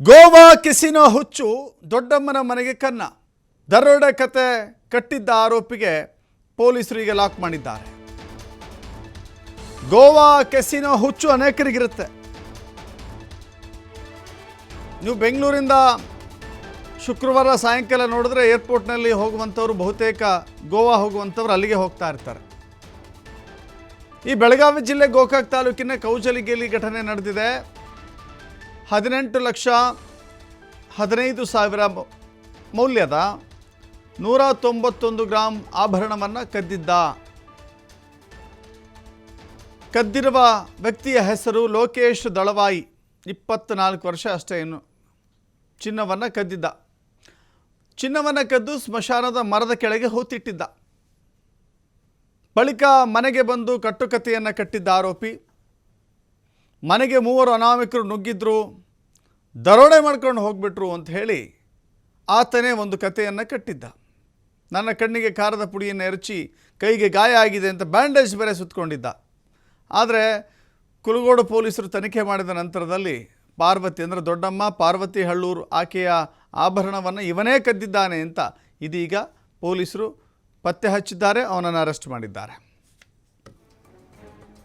Goa casino ಹುಚ್ಚು ದೊಡ್ಡಮ್ಮನ ಮನೆಗೆ ಕನ್ನ. ದರೋಡೆ ಕತೆ ಕಟ್ಟಿದ್ದ ಆರೋಪಿಗೆ ಪೊಲೀಸರು ಈಗ ಲಾಕ್ ಮಾಡಿದ್ದಾರೆ. ಗೋವಾ ಕೆಸಿನೋ ಹುಚ್ಚು ಅನೇಕರಿಗಿರುತ್ತೆ. ನೀವು ಬೆಂಗಳೂರಿಂದ ಶುಕ್ರವಾರ ಸಾಯಂಕಾಲ ನೋಡಿದ್ರೆ ಏರ್ಪೋರ್ಟ್ನಲ್ಲಿ ಹೋಗುವಂಥವ್ರು ಬಹುತೇಕ ಗೋವಾ ಹೋಗುವಂಥವ್ರು ಅಲ್ಲಿಗೆ ಹೋಗ್ತಾ ಇರ್ತಾರೆ. ಈ ಬೆಳಗಾವಿ ಜಿಲ್ಲೆ ಗೋಕಾಕ್ ತಾಲೂಕಿನ ಕೌಜಲಿಗೆಯಲ್ಲಿ ಘಟನೆ ನಡೆದಿದೆ. 18,15,000 ಮೌಲ್ಯದ 191 ಗ್ರಾಂ ಆಭರಣವನ್ನು ಕದ್ದಿದ್ದ. ಕದ್ದಿರುವ ವ್ಯಕ್ತಿಯ ಹೆಸರು ಲೋಕೇಶ್ ದಳವಾಯಿ, 24 ವರ್ಷ ಅಷ್ಟೇ. ಇನ್ನು ಚಿನ್ನವನ್ನು ಕದ್ದಿದ್ದ. ಚಿನ್ನವನ್ನು ಕದ್ದು ಸ್ಮಶಾನದ ಮರದ ಕೆಳಗೆ ಹೂತಿಟ್ಟಿದ್ದ. ಬಳಿಕ ಮನೆಗೆ ಬಂದು ಕಟ್ಟುಕತೆಯನ್ನು ಕಟ್ಟಿದ್ದ ಆರೋಪಿ. ಮನೆಗೆ 3 ಅನಾಮಿಕರು ನುಗ್ಗಿದ್ರು, ದರೋಡೆ ಮಾಡ್ಕೊಂಡು ಹೋಗ್ಬಿಟ್ರು ಅಂತ ಹೇಳಿ ಆತನೇ ಒಂದು ಕತೆಯನ್ನು ಕಟ್ಟಿದ್ದ. ನನ್ನ ಕಣ್ಣಿಗೆ ಖಾರದ ಪುಡಿಯನ್ನು ಎರಚಿ ಕೈಗೆ ಗಾಯ ಆಗಿದೆ ಅಂತ ಬ್ಯಾಂಡೇಜ್ ಬೇರೆ ಸುತ್ತಕೊಂಡಿದ್ದ. ಆದರೆ ಕುಲಗೋಡು ಪೊಲೀಸರು ತನಿಖೆ ಮಾಡಿದ ನಂತರದಲ್ಲಿ ಪಾರ್ವತಿ ಅಂದರೆ ದೊಡ್ಡಮ್ಮ ಪಾರ್ವತಿ ಹಳ್ಳೂರು ಆಕೆಯ ಆಭರಣವನ್ನು ಇವನೇ ಕದ್ದಿದ್ದಾನೆ ಅಂತ ಇದೀಗ ಪೊಲೀಸರು ಪತ್ತೆ ಹಚ್ಚಿದ್ದಾರೆ. ಅವನನ್ನು ಅರೆಸ್ಟ್ ಮಾಡಿದ್ದಾರೆ.